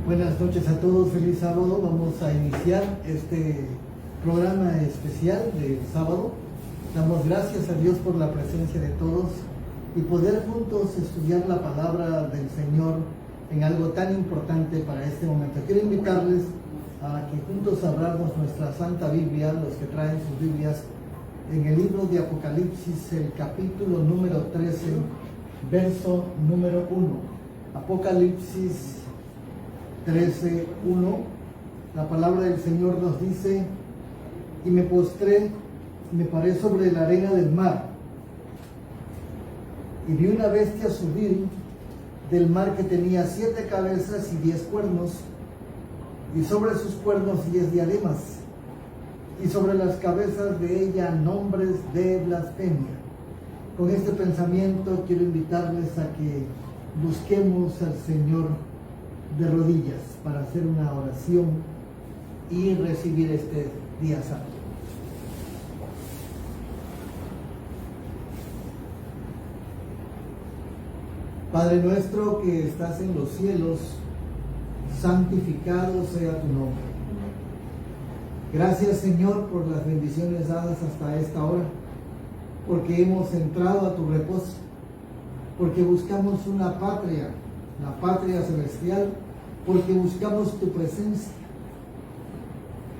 Buenas noches a todos, feliz sábado. Vamos a iniciar este programa especial del sábado. Damos gracias a Dios por la presencia de todos y poder juntos estudiar la palabra del Señor en algo tan importante para este momento. Quiero invitarles a que juntos abramos nuestra Santa Biblia, los que traen sus Biblias, en el libro de Apocalipsis, el capítulo número 13, verso número 1. Apocalipsis 13:1, la palabra del Señor nos dice: y me postré, me paré sobre la arena del mar, y vi una bestia subir del mar que tenía 7 cabezas y 10 cuernos, y sobre sus cuernos 10 diademas, y sobre las cabezas de ella nombres de blasfemia. Con este pensamiento quiero invitarles a que busquemos al Señor de rodillas para hacer una oración y recibir este día santo. Padre nuestro que estás en los cielos, santificado sea tu nombre. Gracias, Señor, por las bendiciones dadas hasta esta hora, porque hemos entrado a tu reposo, porque buscamos una patria, la patria celestial, porque buscamos tu presencia,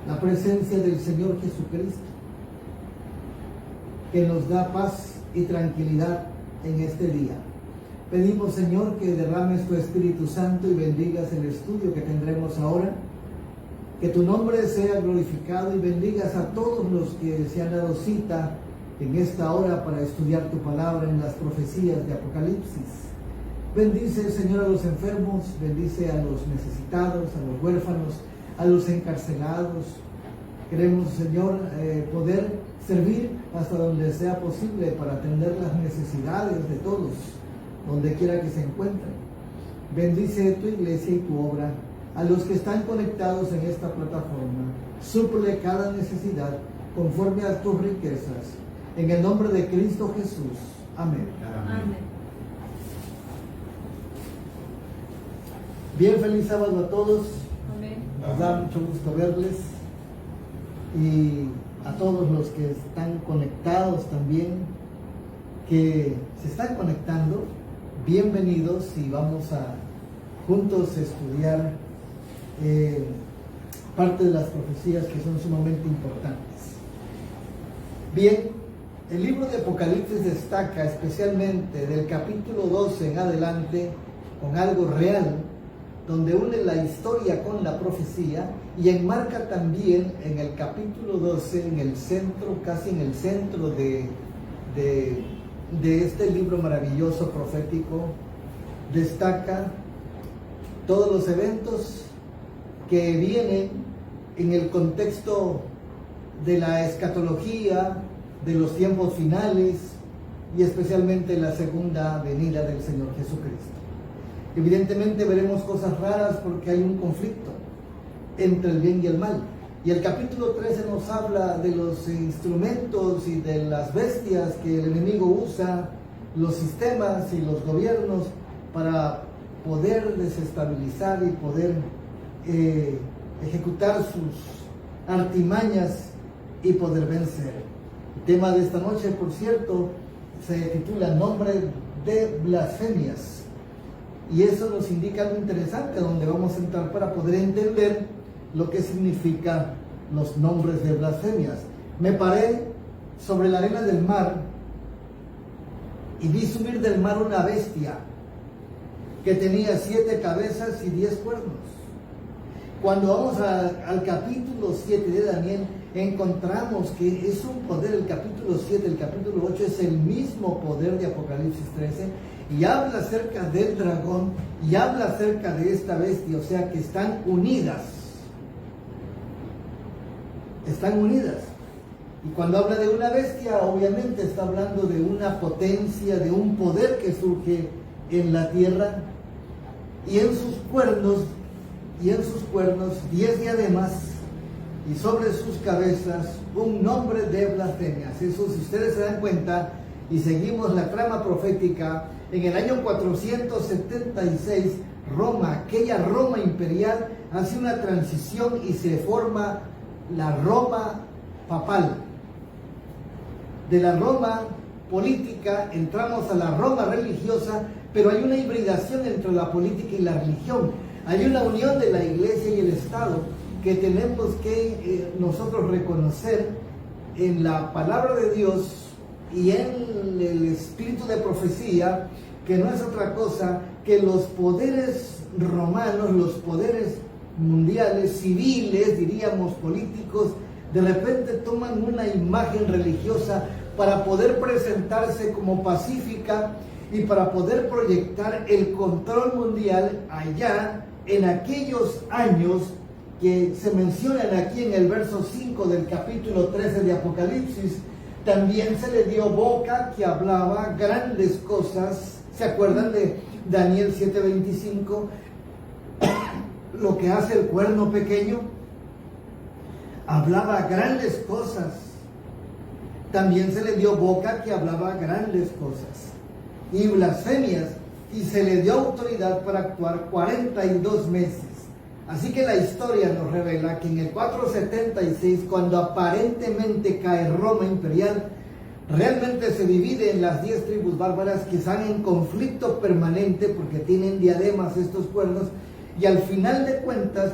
la presencia del Señor Jesucristo, que nos da paz y tranquilidad en este día. Pedimos, Señor, que derrames tu Espíritu Santo y bendigas el estudio que tendremos ahora, que tu nombre sea glorificado y bendigas a todos los que se han dado cita en esta hora para estudiar tu palabra en las profecías de Apocalipsis. Bendice, Señor, a los enfermos, bendice a los necesitados, a los huérfanos, a los encarcelados. Queremos, Señor, poder servir hasta donde sea posible para atender las necesidades de todos, donde quiera que se encuentren. Bendice tu iglesia y tu obra, a los que están conectados en esta plataforma. Suple cada necesidad conforme a tus riquezas. En el nombre de Cristo Jesús. Amén. Amén. Bien, feliz sábado a todos. Amén. Nos da mucho gusto verles. Y a todos los que están conectados también, que se están conectando, bienvenidos, y vamos a juntos estudiar parte de las profecías que son sumamente importantes. Bien, el libro de Apocalipsis destaca especialmente del capítulo 12 en adelante con algo real, donde une la historia con la profecía, y enmarca también en el capítulo 12, en el centro, casi en el centro de este libro maravilloso profético, destaca todos los eventos que vienen en el contexto de la escatología, de los tiempos finales y especialmente la segunda venida del Señor Jesucristo. Evidentemente veremos cosas raras porque hay un conflicto entre el bien y el mal. Y el capítulo 13 nos habla de los instrumentos y de las bestias que el enemigo usa, los sistemas y los gobiernos para poder desestabilizar y poder ejecutar sus artimañas y poder vencer. El tema de esta noche, por cierto, se titula Nombre de Blasfemias. Y eso nos indica algo interesante, donde vamos a entrar para poder entender lo que significan los nombres de blasfemias. Me paré sobre la arena del mar y vi subir del mar una bestia que tenía 7 cabezas y 10 cuernos. Cuando vamos al capítulo 7 de Daniel, encontramos que es un poder, el capítulo 7, el capítulo 8 es el mismo poder de Apocalipsis 13, y habla acerca del dragón y habla acerca de esta bestia, o sea que están unidas. Están unidas. Y cuando habla de una bestia, obviamente está hablando de una potencia, de un poder que surge en la tierra, y en sus cuernos 10 diademas, y sobre sus cabezas un nombre de blasfemias. Eso, si ustedes se dan cuenta y seguimos la trama profética, en el año 476 Roma, aquella Roma imperial, hace una transición y se forma la Roma papal. De la Roma política entramos a la Roma religiosa, pero hay una hibridación entre la política y la religión. Hay una unión de la iglesia y el Estado que tenemos que nosotros reconocer en la palabra de Dios y en el espíritu de profecía, que no es otra cosa que los poderes romanos, los poderes mundiales, civiles, diríamos políticos, de repente toman una imagen religiosa para poder presentarse como pacífica y para poder proyectar el control mundial allá en aquellos años que se mencionan aquí en el verso 5 del capítulo 13 de Apocalipsis. También se le dio boca que hablaba grandes cosas. ¿Se acuerdan de Daniel 7:25? Lo que hace el cuerno pequeño. Hablaba grandes cosas. También se le dio boca que hablaba grandes cosas y blasfemias, y se le dio autoridad para actuar 42 meses. Así que la historia nos revela que en el 476, cuando aparentemente cae Roma imperial, realmente se divide en las 10 tribus bárbaras que están en conflicto permanente porque tienen diademas estos cuernos, y al final de cuentas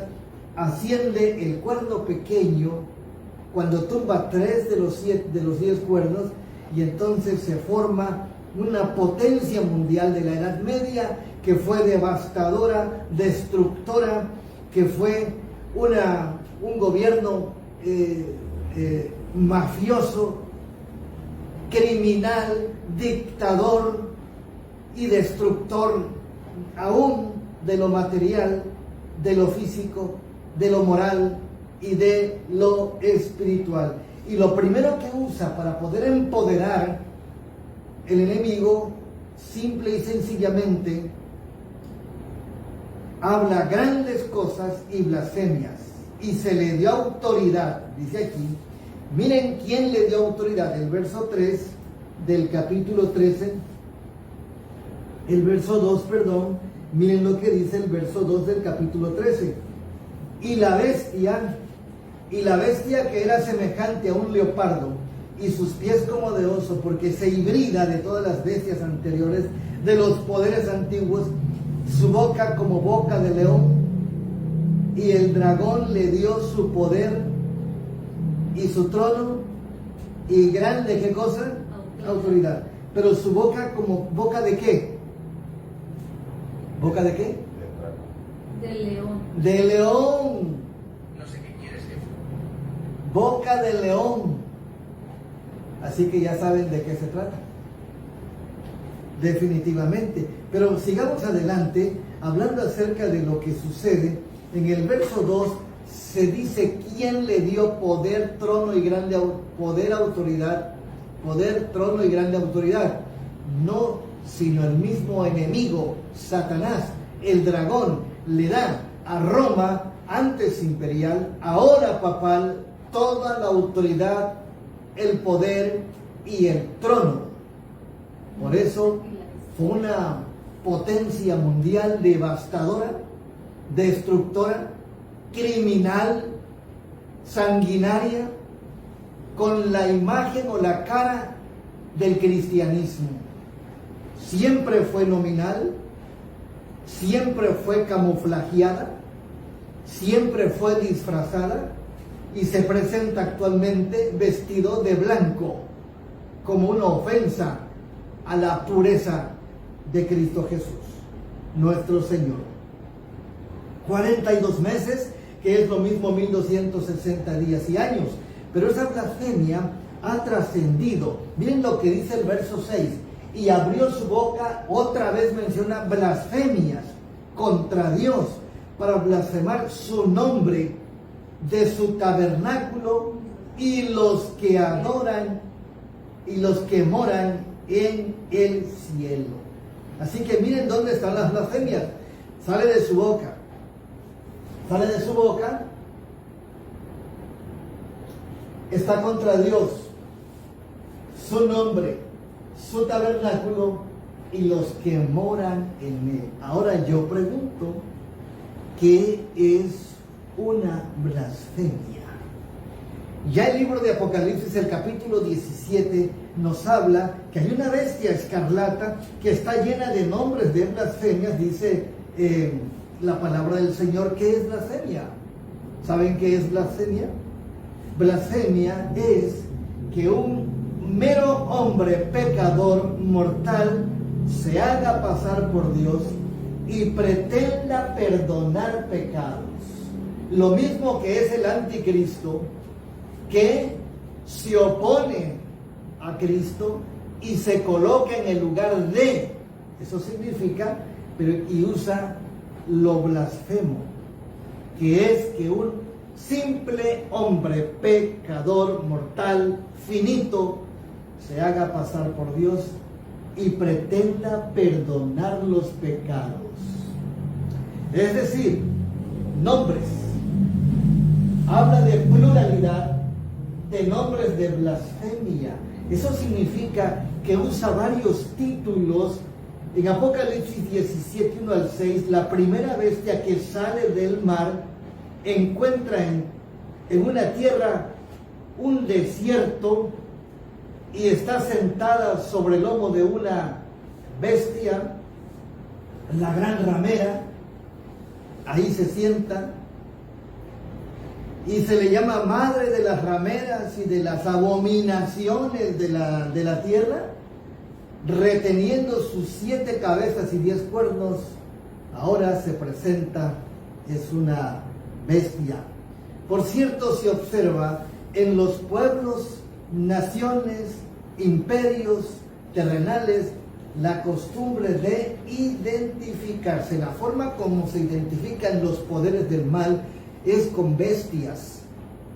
asciende el cuerno pequeño cuando tumba 3 de los 10 cuernos, y entonces se forma una potencia mundial de la Edad Media que fue devastadora, destructora, que fue un gobierno mafioso, criminal, dictador y destructor, aún de lo material, de lo físico, de lo moral y de lo espiritual. Y lo primero que usa para poder empoderar el enemigo, simple y sencillamente, habla grandes cosas y blasfemias, y se le dio autoridad. Dice aquí, miren quién le dio autoridad. El verso 3 del capítulo 13, el verso 2, perdón, miren lo que dice el verso 2 del capítulo 13. Y la bestia que era semejante a un leopardo, y sus pies como de oso, porque se hibrida de todas las bestias anteriores, de los poderes antiguos, su boca como boca de león, y el dragón le dio su poder y su trono y grande, ¿qué cosa? Autoridad. Pero su boca como boca de ¿qué? ¿Boca de qué? De león. De león. No sé qué quieres decir. Boca de león. Así que ya saben de qué se trata. Definitivamente. Pero sigamos adelante, hablando acerca de lo que sucede. En el verso 2 se dice quién le dio poder, trono y grande autoridad. Poder, trono y grande autoridad. No, sino el mismo enemigo, Satanás, el dragón, le da a Roma, antes imperial, ahora papal, toda la autoridad, el poder y el trono. Por eso fue una potencia mundial devastadora, destructora, criminal, sanguinaria, con la imagen o la cara del cristianismo. Siempre fue nominal, siempre fue camuflajeada, siempre fue disfrazada, y se presenta actualmente vestido de blanco como una ofensa a la pureza de Cristo Jesús, nuestro Señor. 42 meses, que es lo mismo 1260 días y años. Pero esa blasfemia ha trascendido. Miren lo que dice el verso 6. Y abrió su boca, otra vez menciona blasfemias contra Dios, para blasfemar su nombre, de su tabernáculo, y los que adoran y los que moran en el cielo. Así que miren dónde están las blasfemias. Sale de su boca. Sale de su boca. Está contra Dios, su nombre, su tabernáculo y los que moran en él. Ahora yo pregunto, ¿qué es una blasfemia? Ya el libro de Apocalipsis, el capítulo 17, nos habla que hay una bestia escarlata que está llena de nombres de blasfemias. Dice la palabra del Señor. ¿Qué es blasfemia? ¿Saben qué es blasfemia? Blasfemia es que un mero hombre pecador mortal se haga pasar por Dios y pretenda perdonar pecados. Lo mismo que es el anticristo, que se opone a Cristo y se coloca en el lugar de, eso significa, y usa lo blasfemo, que es que un simple hombre pecador, mortal, finito, se haga pasar por Dios y pretenda perdonar los pecados. Es decir, nombres. Habla de pluralidad de nombres de blasfemia. Eso significa que usa varios títulos. En Apocalipsis 17, 1 al 6, la primera bestia que sale del mar encuentra en una tierra un desierto y está sentada sobre el lomo de una bestia, la gran ramera. Ahí se sienta y se le llama madre de las rameras y de las abominaciones de la tierra, reteniendo sus 7 cabezas y 10 cuernos. Ahora se presenta, es una bestia. Por cierto, se observa en los pueblos, naciones, imperios terrenales, la costumbre de identificarse. La forma como se identifican los poderes del mal es con bestias,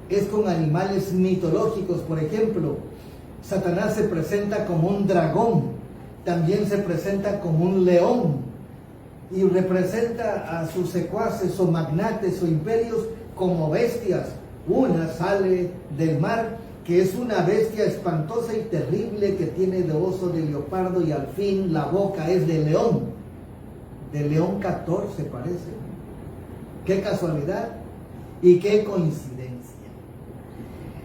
es con animales mitológicos. Por ejemplo, Satanás se presenta como un dragón, también se presenta como un león, y representa a sus secuaces o magnates o imperios como bestias. Una sale del mar, que es una bestia espantosa y terrible, que tiene de oso, de leopardo, y al fin la boca es de león 14 parece. Qué casualidad y qué coincidencia.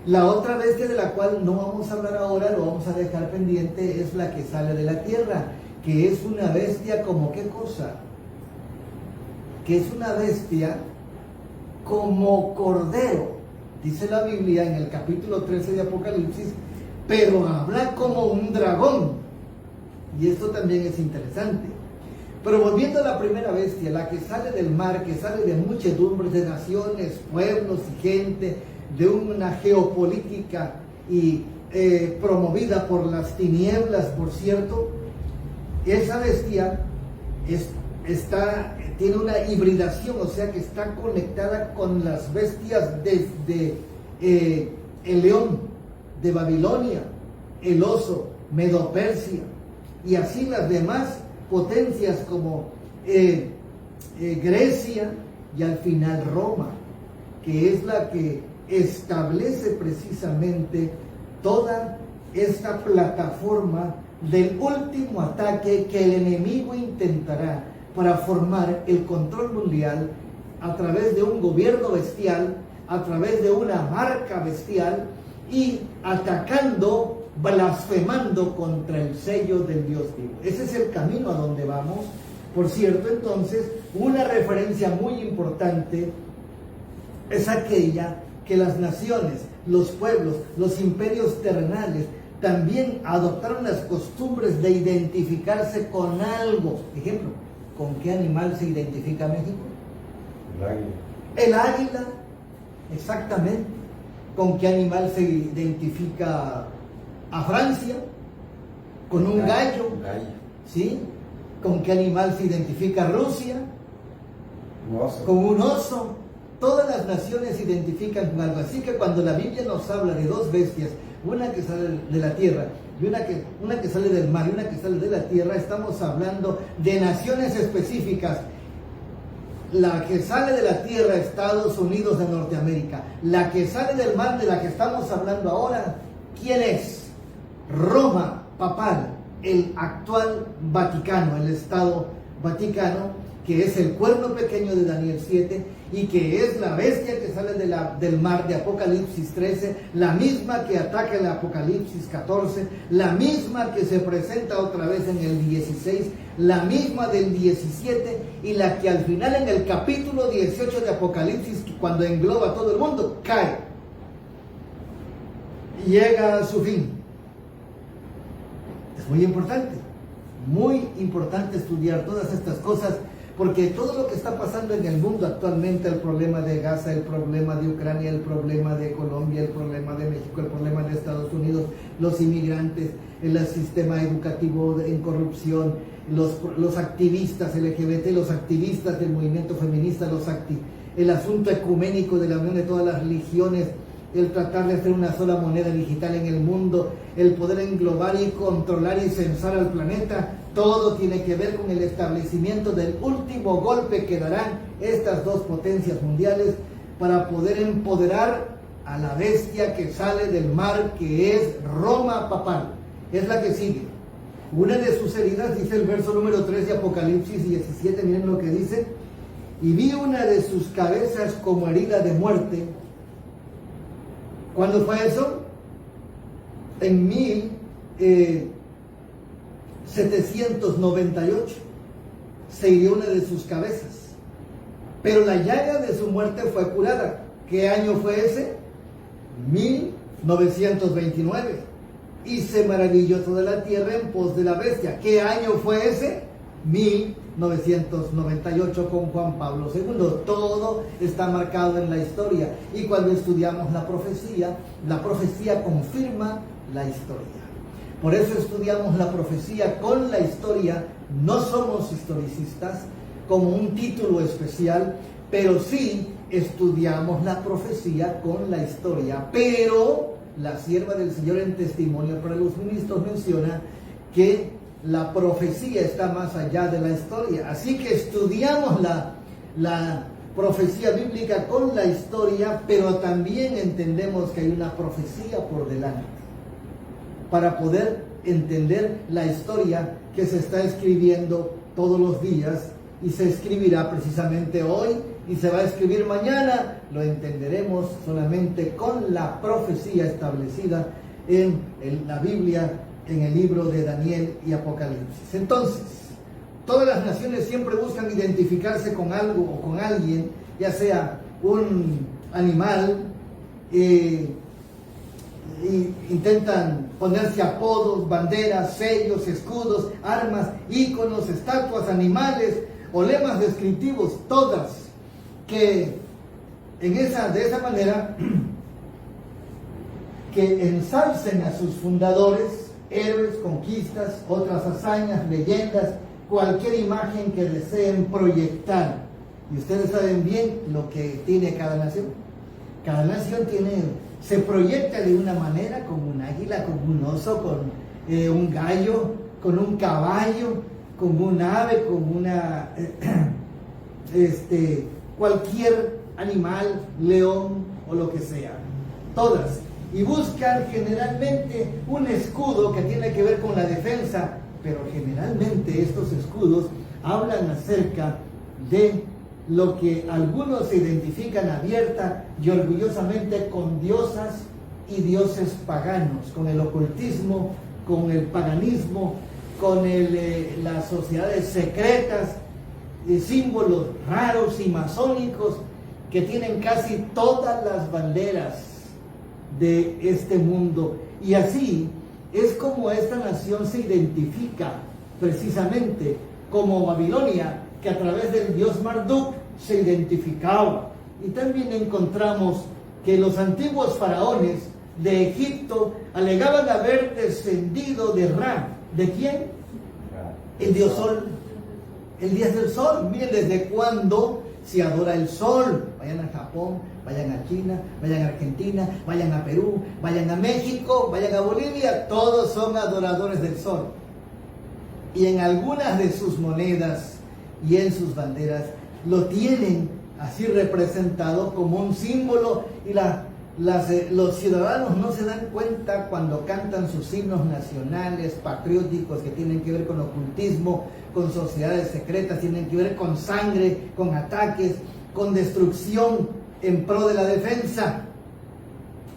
La otra bestia, de la cual no vamos a hablar ahora, lo vamos a dejar pendiente, es la que sale de la tierra, que es una bestia como qué cosa, que es una bestia como cordero. Dice la Biblia en el capítulo 13 de Apocalipsis, pero habla como un dragón. Y esto también es interesante. Pero volviendo a la primera bestia, la que sale del mar, que sale de muchedumbres de naciones, pueblos y gente, de una geopolítica y promovida por las tinieblas, por cierto, esa bestia tiene una hibridación, o sea que está conectada con las bestias desde el león de Babilonia, el oso, Medo-Persia, y así las demás potencias como Grecia y al final Roma, que es la que establece precisamente toda esta plataforma del último ataque que el enemigo intentará para formar el control mundial a través de un gobierno bestial, a través de una marca bestial y atacando, blasfemando contra el sello del Dios vivo. Ese es el camino a donde vamos. Por cierto, entonces, una referencia muy importante es aquella que las naciones, los pueblos, los imperios terrenales también adoptaron las costumbres de identificarse con algo. Ejemplo, ¿con qué animal se identifica México? El águila. El águila, exactamente. ¿Con qué animal se identifica a Francia? Con un gallo. ¿Sí? ¿Con qué animal se identifica a Rusia? Un oso. Con un oso. Todas las naciones se identifican con algo. Así que cuando la Biblia nos habla de dos bestias, una que sale de la tierra y una que sale del mar y una que sale de la tierra, estamos hablando de naciones específicas. La que sale de la tierra, Estados Unidos de Norteamérica. La que sale del mar, de la que estamos hablando ahora, ¿quién es? Roma papal, el actual Vaticano, el Estado Vaticano, que es el cuerno pequeño de Daniel 7 y que es la bestia que sale del mar de Apocalipsis 13, la misma que ataca el Apocalipsis 14, la misma que se presenta otra vez en el 16, la misma del 17 y la que al final en el capítulo 18 de Apocalipsis, cuando engloba a todo el mundo, cae y llega a su fin. Es muy importante estudiar todas estas cosas, porque todo lo que está pasando en el mundo actualmente, el problema de Gaza, el problema de Ucrania, el problema de Colombia, el problema de México, el problema de Estados Unidos, los inmigrantes, el sistema educativo en corrupción, los activistas LGBT, los activistas del movimiento feminista, el asunto ecuménico de la unión de todas las religiones, el tratar de hacer una sola moneda digital en el mundo, el poder englobar y controlar y censar al planeta, todo tiene que ver con el establecimiento del último golpe que darán estas dos potencias mundiales para poder empoderar a la bestia que sale del mar, que es Roma papal. Es la que sigue. Una de sus heridas, dice el verso número 3 de Apocalipsis 17, miren lo que dice: y vi una de sus cabezas como herida de muerte. ¿Cuándo fue eso? En 1798 se hirió una de sus cabezas, pero la llaga de su muerte fue curada. ¿Qué año fue ese? 1929. Y se maravilló toda la tierra en pos de la bestia. ¿Qué año fue ese? 1998 con Juan Pablo II. Todo está marcado en la historia, y cuando estudiamos la profecía confirma la historia. Por eso estudiamos la profecía con la historia. No somos historicistas como un título especial, pero sí estudiamos la profecía con la historia. Pero la sierva del Señor en Testimonio para los Ministros menciona que la profecía está más allá de la historia. Así que estudiamos la profecía bíblica con la historia, pero también entendemos que hay una profecía por delante para poder entender la historia que se está escribiendo todos los días, y se escribirá precisamente hoy y se va a escribir mañana. Lo entenderemos solamente con la profecía establecida en la Biblia, en el libro de Daniel y Apocalipsis. Entonces, todas las naciones siempre buscan identificarse con algo o con alguien, ya sea un animal, intentan ponerse apodos, banderas, sellos, escudos, armas, íconos, estatuas, animales o lemas descriptivos, todas que de esa manera que ensalcen a sus fundadores, héroes, conquistas, otras hazañas, leyendas, cualquier imagen que deseen proyectar. Y ustedes saben bien lo que tiene cada nación. Cada nación se proyecta de una manera, con un águila, con un oso, con un gallo, con un caballo, con un ave, con una cualquier animal, león o lo que sea. Todas. Y buscan generalmente un escudo que tiene que ver con la defensa, pero generalmente estos escudos hablan acerca de lo que algunos se identifican abierta y orgullosamente con diosas y dioses paganos, con el ocultismo, con el paganismo, con las sociedades secretas, símbolos raros y masónicos que tienen casi todas las banderas de este mundo. Y así es como esta nación se identifica precisamente como Babilonia, que a través del dios Marduk se identificaba. Y también encontramos que los antiguos faraones de Egipto alegaban haber descendido de Ra. ¿De quién? El dios Sol. El dios del Sol. Miren desde cuándo se adora el Sol. Vayan a Japón, vayan a China, vayan a Argentina, vayan a Perú, vayan a México, vayan a Bolivia. Todos son adoradores del Sol. Y en algunas de sus monedas y en sus banderas lo tienen así representado como un símbolo, y Los ciudadanos no se dan cuenta cuando cantan sus himnos nacionales, patrióticos, que tienen que ver con ocultismo, con sociedades secretas, tienen que ver con sangre, con ataques, con destrucción en pro de la defensa.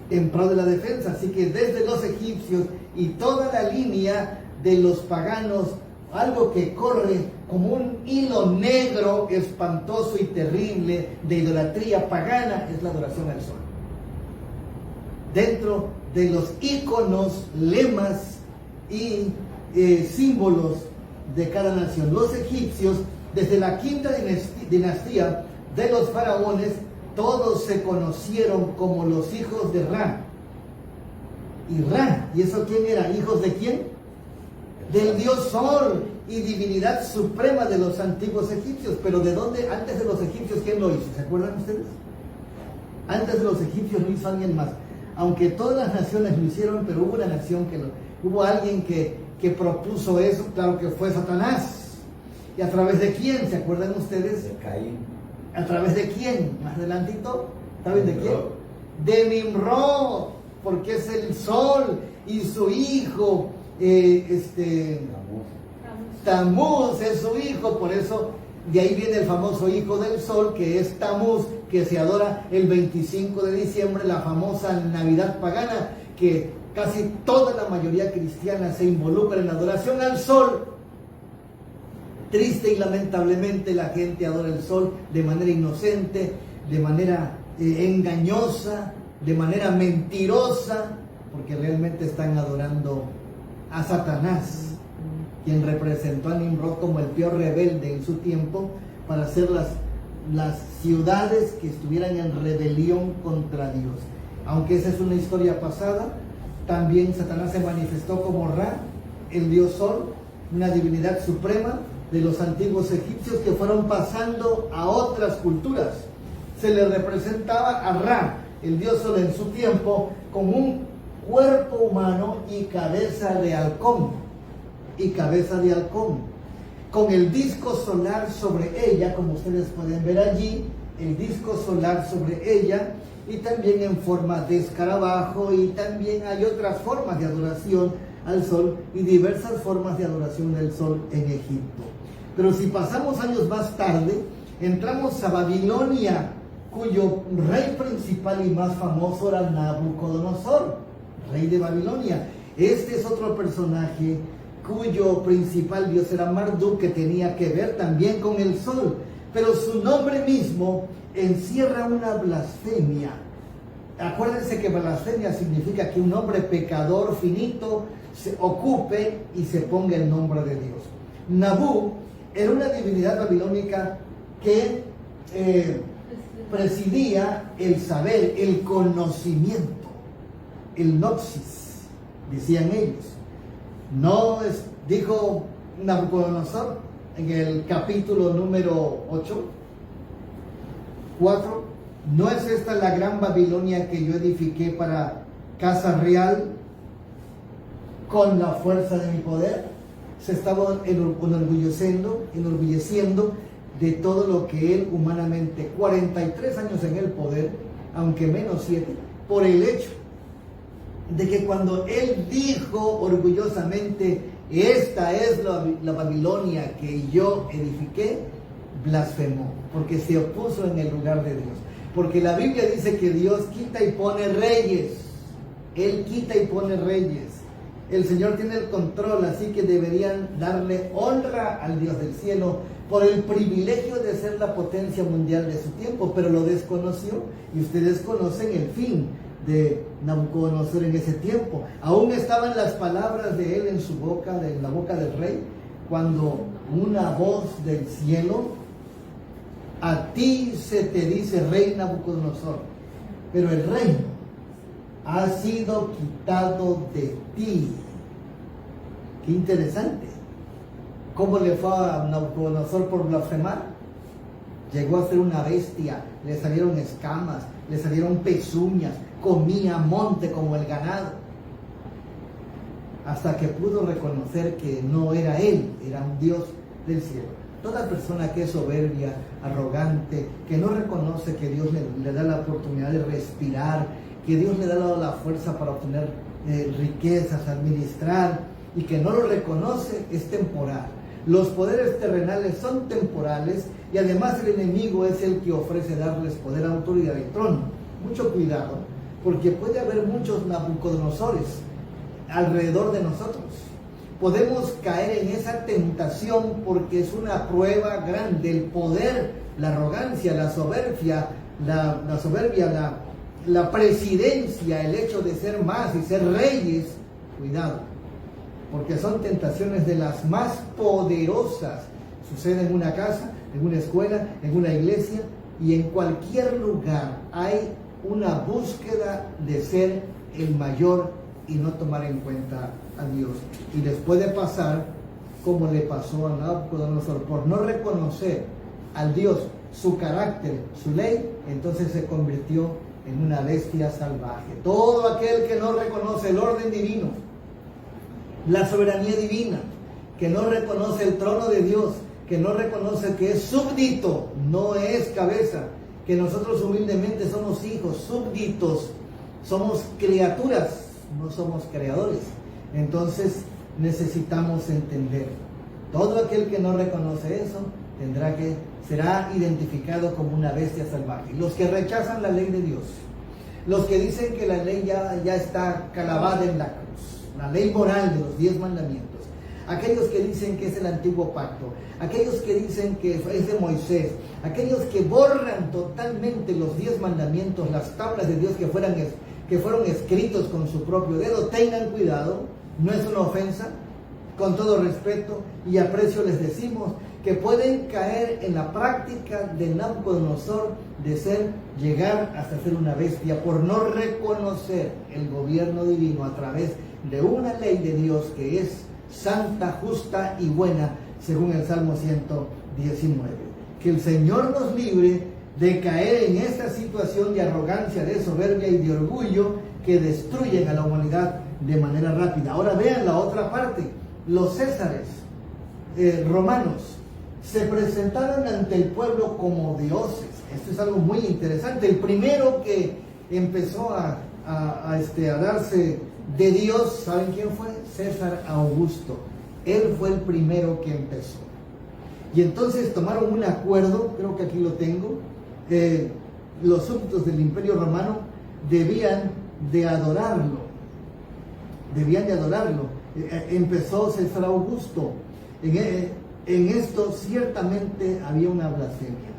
En pro de la defensa. Así que desde los egipcios y toda la línea de los paganos, algo que corre como un hilo negro, espantoso y terrible de idolatría pagana, es la adoración al sol. Dentro de los íconos, lemas y símbolos de cada nación. Los egipcios, desde la quinta dinastía de los faraones, todos se conocieron como los hijos de Ra. Y Ra, ¿y eso quién era? ¿Hijos de quién? Del dios Sol y divinidad suprema de los antiguos egipcios. Pero ¿de dónde? Antes de los egipcios, ¿quién lo hizo? ¿Se acuerdan ustedes? Antes de los egipcios lo hizo alguien más. Aunque todas las naciones lo hicieron, pero hubo una nación hubo alguien que propuso eso, claro que fue Satanás. ¿Y a través de quién? ¿Se acuerdan ustedes? De Caín. ¿A través de quién? Más adelantito, ¿saben de quién? De Nimrod, porque es el sol y su hijo, Tamuz es su hijo, por eso de ahí viene el famoso hijo del sol, que es Tamuz, que se adora el 25 de diciembre, la famosa Navidad pagana, que casi toda la mayoría cristiana se involucra en la adoración al sol. Triste y lamentablemente la gente adora el sol de manera inocente, de manera engañosa, de manera mentirosa, porque realmente están adorando a Satanás, quien representó a Nimrod como el peor rebelde en su tiempo, para hacer las ciudades que estuvieran en rebelión contra Dios. Aunque esa es una historia pasada, también Satanás se manifestó como Ra, el dios Sol, una divinidad suprema de los antiguos egipcios que fueron pasando a otras culturas. Se le representaba a Ra, el dios Sol en su tiempo, como un cuerpo humano y cabeza de halcón. Con el disco solar sobre ella, como ustedes pueden ver allí, el disco solar sobre ella, y también en forma de escarabajo, y también hay otras formas de adoración al sol y diversas formas de adoración del sol en Egipto. Pero si pasamos años más tarde, entramos a Babilonia, cuyo rey principal y más famoso era Nabucodonosor, rey de Babilonia. Este es otro personaje cuyo principal dios era Marduk, que tenía que ver también con el sol, pero su nombre mismo encierra una blasfemia. Acuérdense que blasfemia significa que un hombre pecador finito se ocupe y se ponga el nombre de Dios. Nabu era una divinidad babilónica que presidía el saber, el conocimiento, el noxis, decían ellos. No dijo Nabucodonosor en el capítulo número 4, ¿no es esta la gran Babilonia que yo edifiqué para casa real con la fuerza de mi poder? Se estaba enorgulleciendo de todo lo que él humanamente, 43 años en el poder, aunque menos 7, por el hecho de que cuando él dijo orgullosamente, esta es la Babilonia que yo edifiqué, blasfemó, porque se opuso en el lugar de Dios. Porque la Biblia dice que Dios quita y pone reyes. Él quita y pone reyes. El Señor tiene el control, así que deberían darle honra al Dios del cielo por el privilegio de ser la potencia mundial de su tiempo, pero lo desconoció, y ustedes conocen el fin de Nabucodonosor en ese tiempo. Aún estaban las palabras de él en su boca, en la boca del rey, cuando una voz del cielo: a ti se te dice, rey Nabucodonosor, pero el reino ha sido quitado de ti. Qué interesante. ¿Cómo le fue a Nabucodonosor por blasfemar? Llegó a ser una bestia, le salieron escamas, le salieron pezuñas, comía monte como el ganado, hasta que pudo reconocer que no era él, era un Dios del cielo. Toda persona que es soberbia, arrogante, que no reconoce que Dios le da la oportunidad de respirar, que Dios le ha dado la fuerza para obtener riquezas, administrar, y que no lo reconoce, es temporal. Los poderes terrenales son temporales y además el enemigo es el que ofrece darles poder, autoridad y trono. Mucho cuidado, porque puede haber muchos Nabucodonosores alrededor de nosotros. Podemos caer en esa tentación porque es una prueba grande. El poder, la arrogancia, la soberbia, la presidencia, el hecho de ser más y ser reyes. Cuidado, porque son tentaciones de las más poderosas. Sucede en una casa, en una escuela, en una iglesia y en cualquier lugar. Hay una búsqueda de ser el mayor y no tomar en cuenta a Dios. Y les puede pasar como le pasó a Nabucodonosor, por no reconocer al Dios, su carácter, su ley, entonces se convirtió en una bestia salvaje. Todo aquel que no reconoce el orden divino, la soberanía divina, que no reconoce el trono de Dios, que no reconoce que es súbdito, no es cabeza, que nosotros humildemente somos hijos, súbditos, somos criaturas, no somos creadores. Entonces necesitamos entender, todo aquel que no reconoce eso será identificado como una bestia salvaje. Los que rechazan la ley de Dios, los que dicen que la ley ya está clavada en la cruz, la ley moral de los 10 mandamientos, aquellos que dicen que es el antiguo pacto, aquellos que dicen que es de Moisés, aquellos que borran totalmente los 10 mandamientos, las tablas de Dios que fueron escritos con su propio dedo, tengan cuidado, no es una ofensa, con todo respeto y aprecio les decimos que pueden caer en la práctica de Nabucodonosor de llegar hasta ser una bestia por no reconocer el gobierno divino a través de una ley de Dios que es santa, justa y buena, según el Salmo 119. Que el Señor nos libre de caer en esta situación de arrogancia, de soberbia y de orgullo que destruyen a la humanidad de manera rápida. Ahora vean la otra parte. Los césares romanos se presentaron ante el pueblo como dioses. Esto es algo muy interesante. El primero que empezó a darse de Dios, ¿saben quién fue? César Augusto. Él fue el primero que empezó. Y entonces tomaron un acuerdo, creo que aquí lo tengo, los súbditos del Imperio Romano debían de adorarlo. Empezó César Augusto. En esto ciertamente había una blasfemia,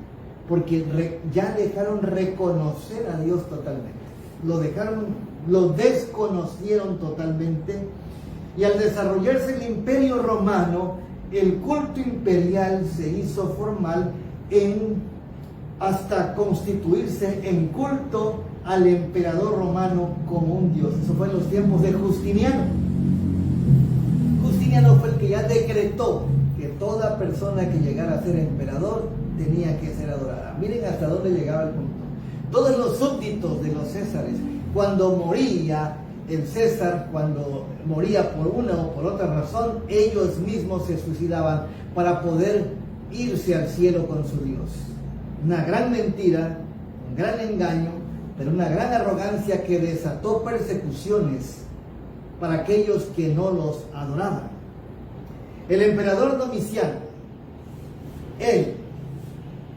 porque ya dejaron reconocer a Dios totalmente. Lo desconocieron totalmente, y al desarrollarse el Imperio Romano, el culto imperial se hizo formal hasta constituirse en culto al emperador romano como un dios. Eso fue en los tiempos de Justiniano. Justiniano fue el que ya decretó que toda persona que llegara a ser emperador tenía que ser adorada. Miren hasta dónde llegaba el punto. Todos los súbditos de los césares, cuando moría el César, cuando moría por una o por otra razón, ellos mismos se suicidaban para poder irse al cielo con su Dios. Una gran mentira, un gran engaño, pero una gran arrogancia que desató persecuciones para aquellos que no los adoraban. El emperador Domiciano, él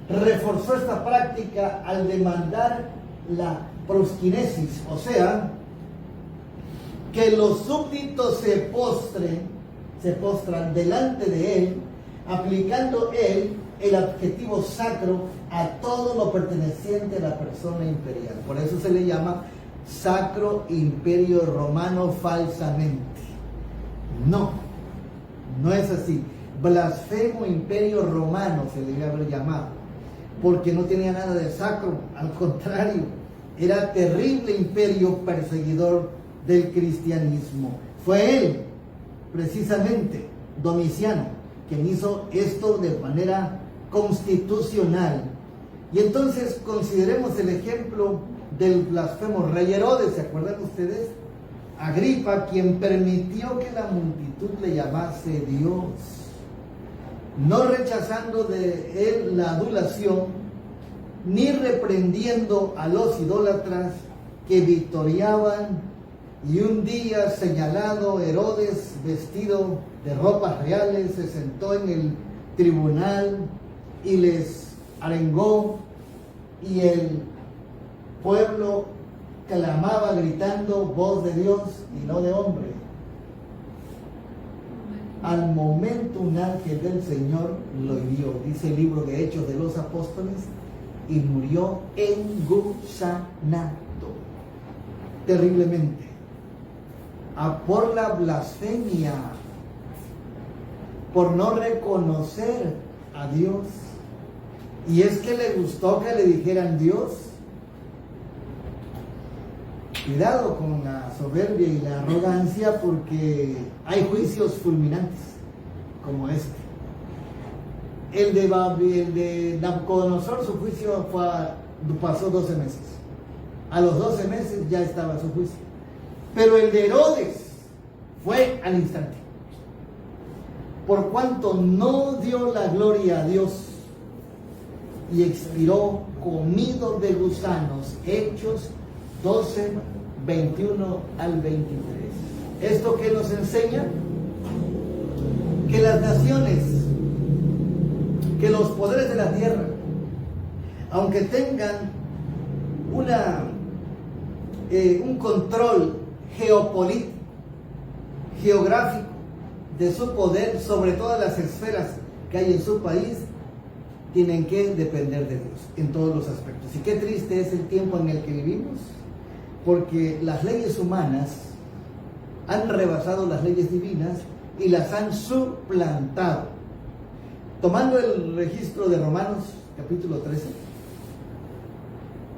reforzó esta práctica al demandar la prosquinesis, o sea, que los súbditos se postran delante de él, aplicando él el adjetivo sacro a todo lo perteneciente a la persona imperial. Por eso se le llama Sacro Imperio Romano falsamente. No es así. Blasfemo Imperio Romano se le debe haber llamado, porque no tenía nada de sacro, al contrario, era terrible imperio perseguidor del cristianismo. Fue él, precisamente, Domiciano, quien hizo esto de manera constitucional. Y entonces consideremos el ejemplo del blasfemo rey Herodes. ¿Se acuerdan ustedes? Agripa, quien permitió que la multitud le llamase Dios. no rechazando de él la adulación, ni reprendiendo a los idólatras que victoriaban. Y un día señalado, Herodes, vestido de ropas reales, se sentó en el tribunal y les arengó, y el pueblo clamaba gritando: voz de Dios y no de hombre. Al momento un ángel del Señor lo hirió, dice el libro de Hechos de los Apóstoles, y murió engusanado terriblemente por la blasfemia, por no reconocer a Dios. Y es que le gustó que le dijeran Dios. Cuidado con la soberbia y la arrogancia, porque hay juicios fulminantes como este. El de Nabucodonosor, su juicio pasó 12 meses. A los 12 meses ya estaba su juicio. Pero el de Herodes fue al instante. Por cuanto no dio la gloria a Dios y expiró comido de gusanos. Hechos 12, 21 al 23. ¿Esto qué nos enseña? Que las naciones, que los poderes de la tierra, aunque tengan un control geopolítico, geográfico de su poder sobre todas las esferas que hay en su país, tienen que depender de Dios en todos los aspectos. Y qué triste es el tiempo en el que vivimos, porque las leyes humanas han rebasado las leyes divinas y las han suplantado. Tomando el registro de Romanos capítulo 13,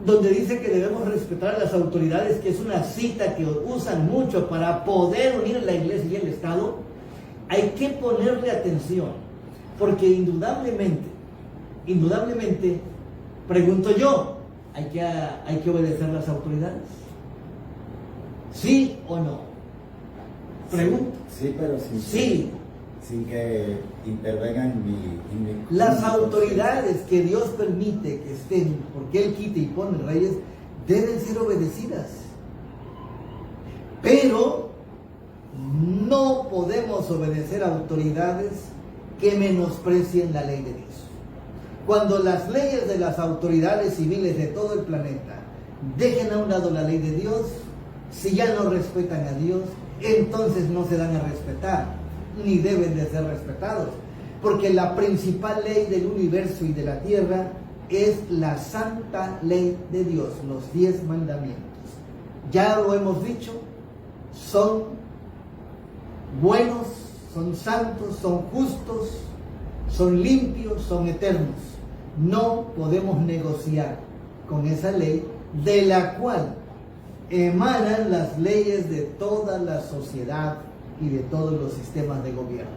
donde dice que debemos respetar a las autoridades, que es una cita que usan mucho para poder unir la iglesia y el Estado, hay que ponerle atención, porque indudablemente, pregunto yo, ¿hay que obedecer a las autoridades? ¿Sí o no? Pregunto. Sí, pero sin que intervengan en mi Las autoridades que Dios permite que estén, porque Él quita y pone reyes, deben ser obedecidas. Pero no podemos obedecer a autoridades que menosprecien la ley de Dios. Cuando las leyes de las autoridades civiles de todo el planeta dejen a un lado la ley de Dios, si ya no respetan a Dios, entonces no se dan a respetar, ni deben de ser respetados, porque la principal ley del universo y de la tierra es la santa ley de Dios, los 10 mandamientos. Ya lo hemos dicho, son buenos, son santos, son justos, son limpios, son eternos. No podemos negociar con esa ley, de la cual emanan las leyes de toda la sociedad y de todos los sistemas de gobierno.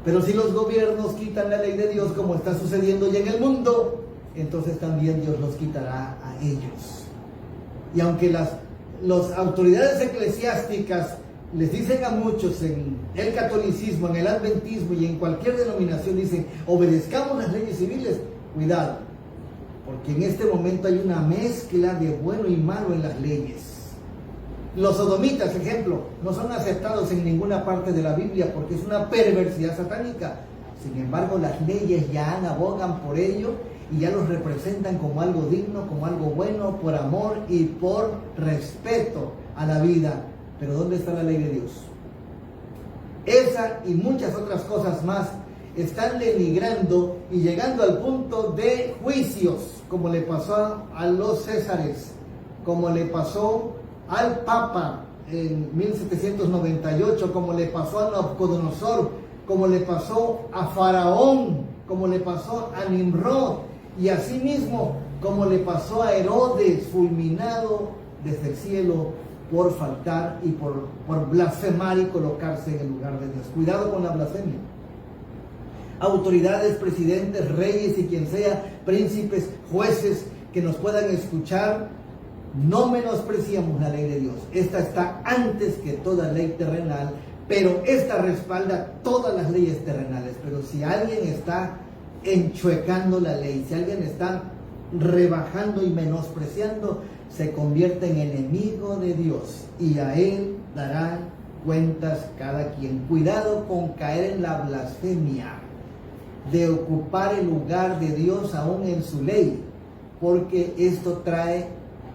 Pero si los gobiernos quitan la ley de Dios, como está sucediendo ya en el mundo, entonces también Dios los quitará a ellos. Y aunque las autoridades eclesiásticas les dicen a muchos en el catolicismo, en el adventismo y en cualquier denominación, dicen: obedezcamos las leyes civiles, cuidado, porque en este momento hay una mezcla de bueno y malo en las leyes. Los sodomitas, ejemplo, no son aceptados en ninguna parte de la Biblia porque es una perversidad satánica. Sin embargo, las leyes ya abogan por ello y ya los representan como algo digno, como algo bueno, por amor y por respeto a la vida. Pero ¿dónde está la ley de Dios? Esa y muchas otras cosas más están denigrando y llegando al punto de juicios, como le pasó a los Césares, como le pasó al Papa en 1798, como le pasó a Nabucodonosor, como le pasó a Faraón, como le pasó a Nimrod, y asimismo como le pasó a Herodes, fulminado desde el cielo por faltar y por blasfemar y colocarse en el lugar de Dios. Cuidado con la blasfemia. Autoridades, presidentes, reyes y quien sea, príncipes, jueces que nos puedan escuchar, no menospreciamos la ley de Dios. Esta está antes que toda ley terrenal, pero esta respalda todas las leyes terrenales. Pero si alguien está enchuecando la ley, si alguien está rebajando y menospreciando, se convierte en enemigo de Dios y a él darán cuentas cada quien. Cuidado con caer en la blasfemia de ocupar el lugar de Dios aún en su ley, porque esto trae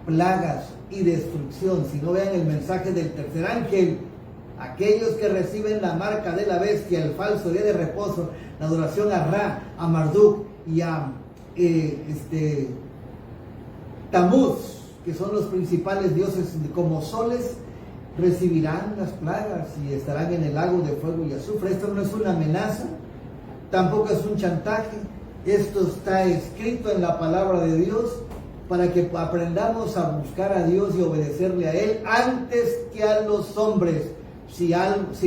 plagas y destrucción. Si no, vean el mensaje del tercer ángel: aquellos que reciben la marca de la bestia, el falso día de reposo, la adoración a Ra, a Marduk y a Tamuz, que son los principales dioses como soles, recibirán las plagas y estarán en el lago de fuego y azufre. Esto no es una amenaza, tampoco es un chantaje. Esto está escrito en la palabra de Dios para que aprendamos a buscar a Dios y obedecerle a Él antes que a los hombres. Si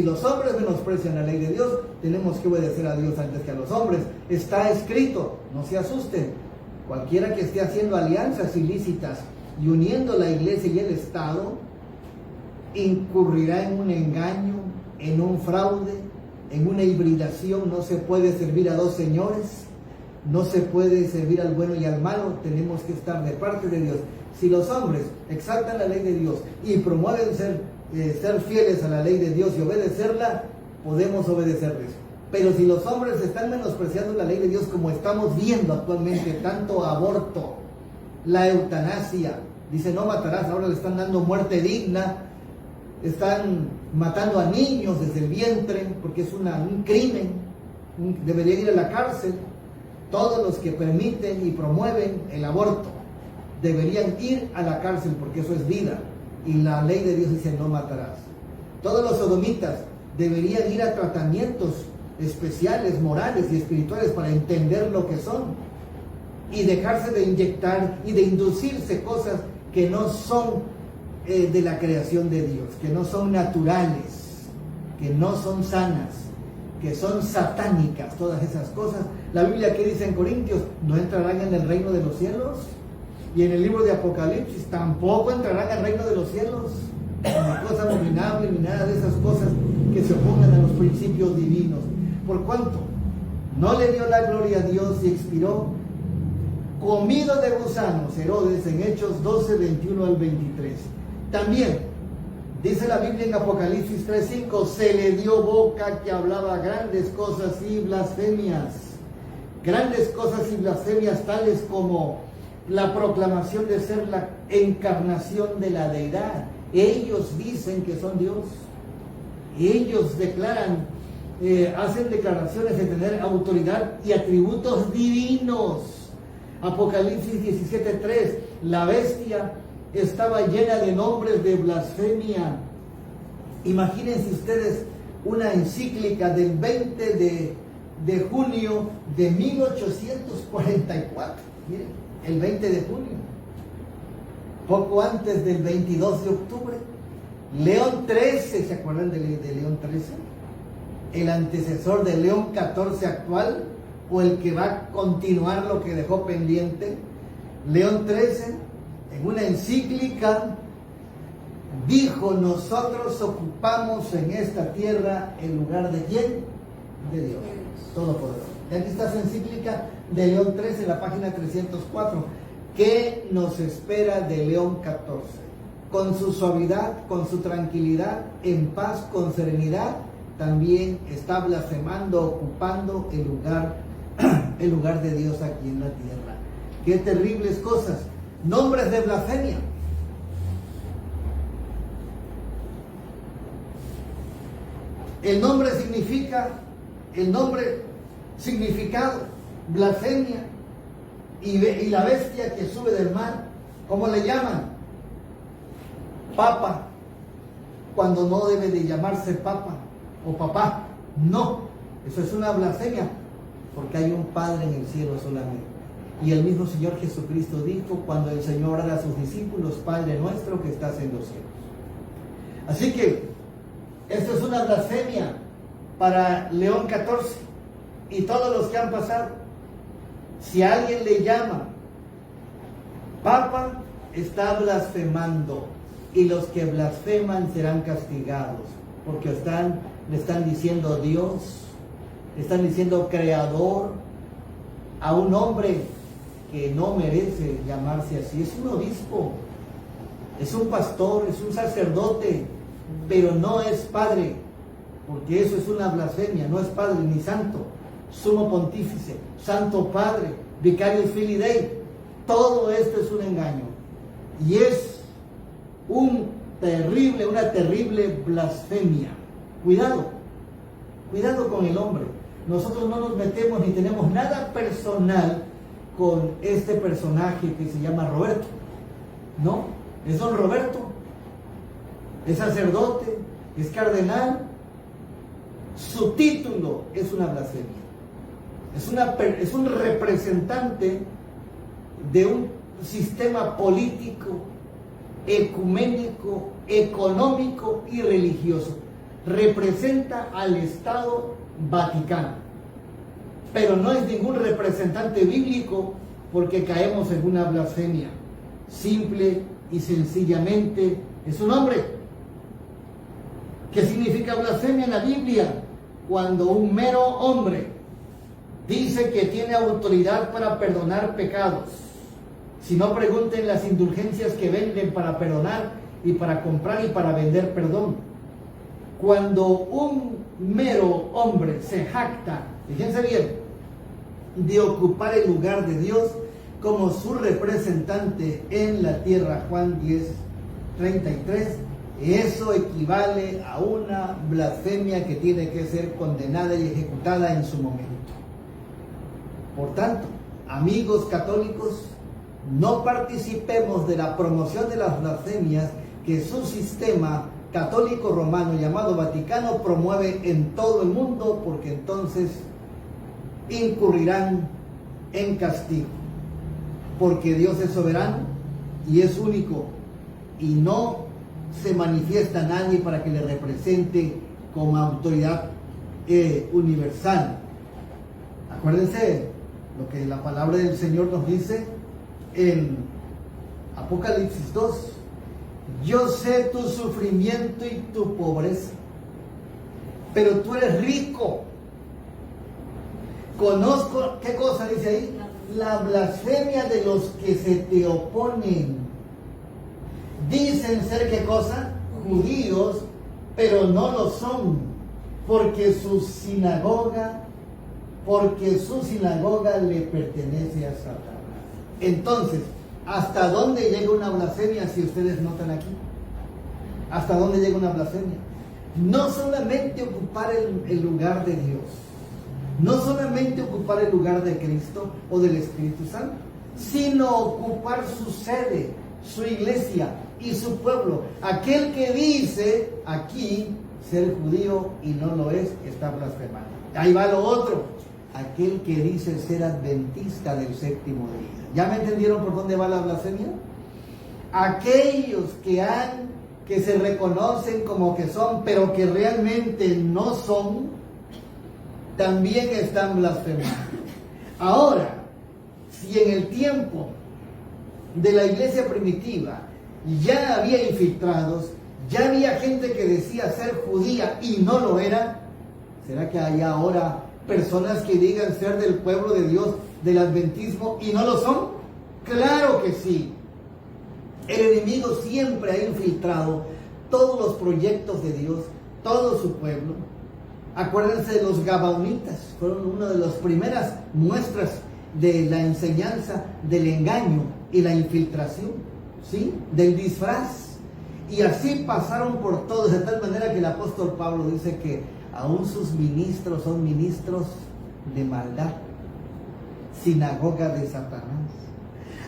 los hombres menosprecian la ley de Dios, tenemos que obedecer a Dios antes que a los hombres. Está escrito, no se asusten. Cualquiera que esté haciendo alianzas ilícitas y uniendo la iglesia y el Estado, incurrirá en un engaño, en un fraude, en una hibridación. No se puede servir a dos señores, no se puede servir al bueno y al malo. Tenemos que estar de parte de Dios. Si los hombres exaltan la ley de Dios y promueven ser fieles a la ley de Dios y obedecerla, podemos obedecerles. Pero si los hombres están menospreciando la ley de Dios, como estamos viendo actualmente, tanto aborto, la eutanasia, dice no matarás, ahora le están dando muerte digna, están matando a niños desde el vientre, porque es un crimen, deberían ir a la cárcel. Todos los que permiten y promueven el aborto deberían ir a la cárcel, porque eso es vida, y la ley de Dios dice no matarás. Todos los sodomitas deberían ir a tratamientos especiales, morales y espirituales para entender lo que son y dejarse de inyectar y de inducirse cosas que no son de la creación de Dios, que no son naturales, que no son sanas, que son satánicas. Todas esas cosas, la Biblia que dice en Corintios, no entrarán en el reino de los cielos, y en el libro de Apocalipsis tampoco entrarán al reino de los cielos una cosa abominable ni nada de esas cosas que se opongan a los principios divinos. Por cuanto no le dio la gloria a Dios y expiró comido de gusanos, Herodes, en Hechos 12, 21 al 23. También dice la Biblia en Apocalipsis 3:5, se le dio boca que hablaba grandes cosas y blasfemias. Grandes cosas y blasfemias tales como la proclamación de ser la encarnación de la deidad. Ellos dicen que son Dios. Ellos declaran, hacen declaraciones de tener autoridad y atributos divinos. Apocalipsis 17:3, la bestia estaba llena de nombres de blasfemia. Imagínense ustedes una encíclica del 20 de junio de 1844. Miren, el 20 de junio, poco antes del 22 de octubre. León XIII, ¿se acuerdan de León XIII? El antecesor de León XIV actual, o el que va a continuar lo que dejó pendiente. León XIII, en una encíclica, dijo: nosotros ocupamos en esta tierra el lugar de ¿quién? De Dios Todopoderoso. Y aquí está su encíclica de León XIII, en la página 304. ¿Qué nos espera de León XIV? Con su suavidad, con su tranquilidad, en paz, con serenidad, también está blasfemando, ocupando el lugar de Dios aquí en la tierra. Qué terribles cosas. Nombres de blasfemia. El nombre significado, blasfemia. Y la bestia que sube del mar, ¿cómo le llaman? Papa, cuando no debe de llamarse papa o papá. No, eso es una blasfemia, porque hay un Padre en el cielo solamente. Y el mismo Señor Jesucristo dijo cuando el Señor orara a sus discípulos: Padre nuestro que estás en los cielos. Así que esto es una blasfemia para León XIV y todos los que han pasado. Si alguien le llama Papa, está blasfemando, y los que blasfeman serán castigados, porque están le están diciendo Dios, le están diciendo Creador a un hombre que no merece llamarse así. Es un obispo, es un pastor, es un sacerdote, pero no es padre, porque eso es una blasfemia. No es padre ni santo, sumo pontífice, santo padre, vicarius filii Dei. Todo esto es un engaño y es una terrible blasfemia. Cuidado con el hombre. Nosotros no nos metemos ni tenemos nada personal con este personaje que se llama Roberto. No, es don Roberto, es sacerdote, es cardenal. Su título es una blasfemia. Es un representante de un sistema político, ecuménico, económico y religioso. Representa al Estado Vaticano, pero no es ningún representante bíblico, porque caemos en una blasfemia. Simple y sencillamente es un hombre. ¿Qué significa blasfemia en la Biblia? Cuando un mero hombre dice que tiene autoridad para perdonar pecados. Si no, pregunten las indulgencias que venden para perdonar y para comprar y para vender perdón. Cuando un mero hombre se jacta, fíjense bien, de ocupar el lugar de Dios como su representante en la tierra, Juan 10:33, eso equivale a una blasfemia que tiene que ser condenada y ejecutada en su momento. Por tanto, amigos católicos, no participemos de la promoción de las blasfemias que su sistema católico romano llamado Vaticano promueve en todo el mundo, porque entonces incurrirán en castigo, porque Dios es soberano y es único y no se manifiesta a nadie para que le represente como autoridad universal. Acuérdense lo que la palabra del Señor nos dice en Apocalipsis 2. Yo sé tu sufrimiento y tu pobreza, pero tú eres rico. Conozco, ¿qué cosa dice ahí? La blasfemia de los que se te oponen. Dicen ser, ¿qué cosa? Judíos, pero no lo son, porque su sinagoga le pertenece a Satanás. Entonces, ¿hasta dónde llega una blasfemia si ustedes notan aquí? ¿Hasta dónde llega una blasfemia? No solamente ocupar el lugar de Dios, no solamente ocupar el lugar de Cristo o del Espíritu Santo, sino ocupar su sede, su iglesia y su pueblo. Aquel que dice aquí ser judío y no lo es, está blasfemando. Ahí va lo otro. Aquel que dice ser adventista del séptimo día. ¿Ya me entendieron por dónde va la blasfemia? Aquellos que se reconocen como que son, pero que realmente no son, también están blasfemando. Ahora, si en el tiempo de la iglesia primitiva ya había infiltrados, ya había gente que decía ser judía y no lo era, ¿será que hay ahora personas que digan ser del pueblo de Dios, del adventismo, y no lo son? Claro que sí. El enemigo siempre ha infiltrado todos los proyectos de Dios, todo su pueblo. Acuérdense de los gabaonitas, fueron una de las primeras muestras de la enseñanza del engaño y la infiltración, ¿sí? Del disfraz. Y así pasaron por todos, de tal manera que el apóstol Pablo dice que aún sus ministros son ministros de maldad, sinagoga de Satanás.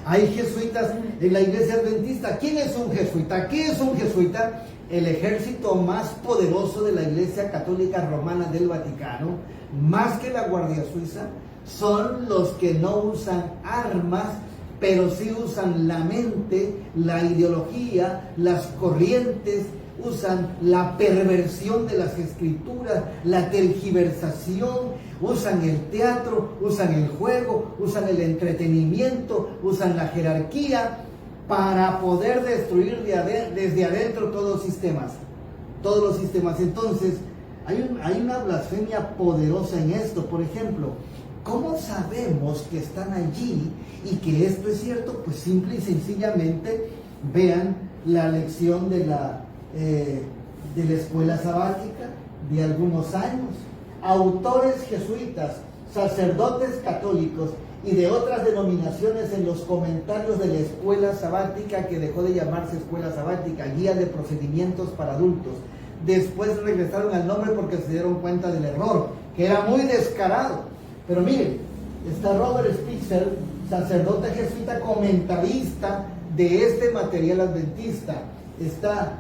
Hay jesuitas en la iglesia adventista. ¿Quién es un jesuita? ¿Qué es un jesuita? El ejército más poderoso de la iglesia católica romana del Vaticano, más que la Guardia Suiza, son los que no usan armas, pero sí usan la mente, la ideología, las corrientes, usan la perversión de las escrituras, la tergiversación, usan el teatro, usan el juego, usan el entretenimiento, usan la jerarquía para poder destruir desde adentro todos los sistemas. Entonces, Hay una blasfemia poderosa en esto. Por ejemplo, ¿cómo sabemos que están allí y que esto es cierto? Pues simple y sencillamente vean la lección de la escuela sabática de algunos años. Autores jesuitas, sacerdotes católicos y de otras denominaciones en los comentarios de la escuela sabática, que dejó de llamarse escuela sabática, guía de procedimientos para adultos. Después regresaron al nombre porque se dieron cuenta del error, que era muy descarado. Pero miren, está Robert Spitzer, sacerdote jesuita, comentarista de este material adventista. Está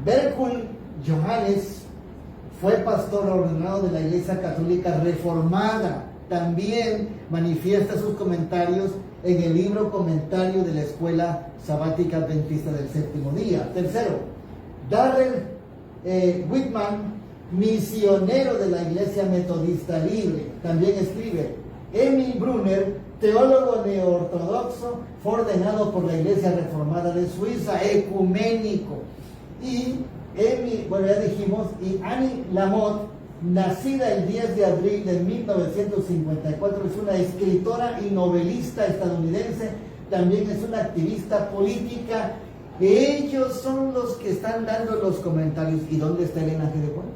Berkul Johannes, fue pastor ordenado de la Iglesia Católica Reformada. También manifiesta sus comentarios en el libro Comentario de la Escuela Sabática Adventista del Séptimo Día. Tercero, Darrell Whitman, misionero de la Iglesia Metodista Libre, también escribe. Emil Brunner, teólogo neoortodoxo, fue ordenado por la Iglesia Reformada de Suiza, ecuménico. Y Annie Lamott, nacida el 10 de abril de 1954, es una escritora y novelista estadounidense, también es una activista política. Ellos son los que están dando los comentarios. ¿Y dónde está Elena G. de Juan?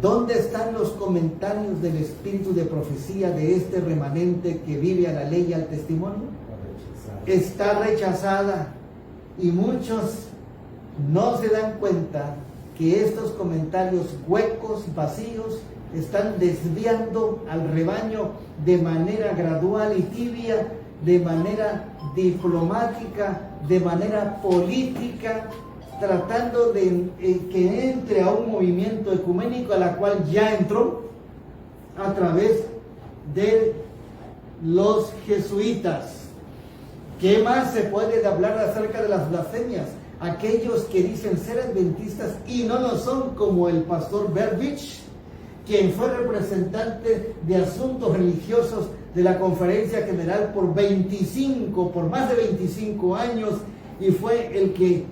¿Dónde están los comentarios del espíritu de profecía de este remanente que vive a la ley y al testimonio? Está rechazada, y muchos no se dan cuenta que estos comentarios huecos, vacíos, están desviando al rebaño de manera gradual y tibia, de manera diplomática, de manera política, tratando de que entre a un movimiento ecuménico a la cual ya entró a través de los jesuitas. ¿Qué más se puede hablar acerca de las blasfemias? Aquellos que dicen ser adventistas y no lo son, como el pastor Burbidge, quien fue representante de asuntos religiosos de la Conferencia General por más de 25 años, y fue el que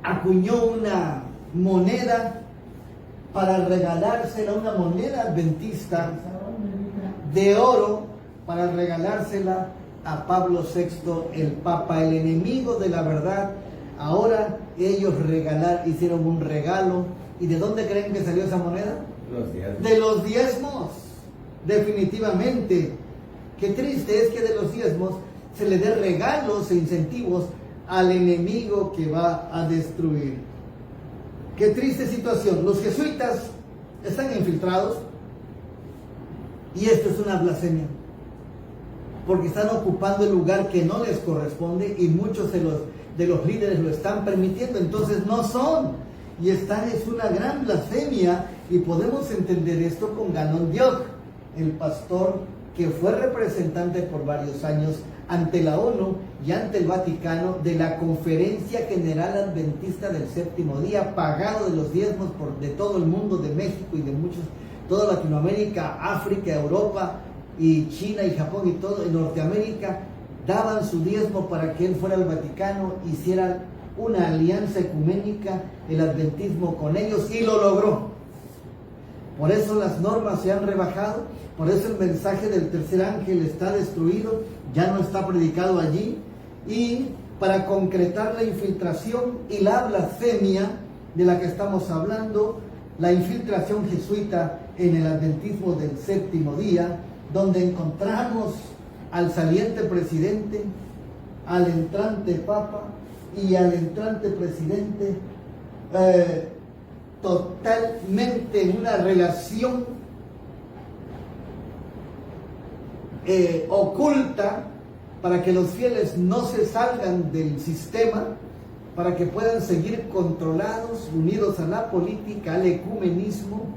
acuñó una moneda para regalársela, una moneda adventista de oro, para regalársela a Pablo VI, el Papa, el enemigo de la verdad. Ahora ellos hicieron un regalo. ¿Y de dónde creen que salió esa moneda? De los diezmos, definitivamente. Qué triste es que de los diezmos se le dé regalos e incentivos al enemigo que va a destruir. Qué triste situación. Los jesuitas están infiltrados, y esto es una blasfemia, porque están ocupando el lugar que no les corresponde, y muchos de los líderes lo están permitiendo. Entonces no son, y es una gran blasfemia. Y podemos entender esto con Gannon Diok, el pastor que fue representante por varios años ante la ONU y ante el Vaticano de la Conferencia General Adventista del Séptimo Día, pagado de los diezmos de todo el mundo, de México y de toda Latinoamérica, África, Europa y China y Japón y todo, en Norteamérica, daban su diezmo para que él fuera al Vaticano, hiciera una alianza ecuménica, el adventismo con ellos, y lo logró. Por eso las normas se han rebajado, por eso el mensaje del tercer ángel está destruido, ya no está predicado allí. Y para concretar la infiltración y la blasfemia de la que estamos hablando, la infiltración jesuita en el adventismo del séptimo día, donde encontramos al saliente presidente, al entrante papa y al entrante presidente totalmente en una relación oculta, para que los fieles no se salgan del sistema, para que puedan seguir controlados, unidos a la política, al ecumenismo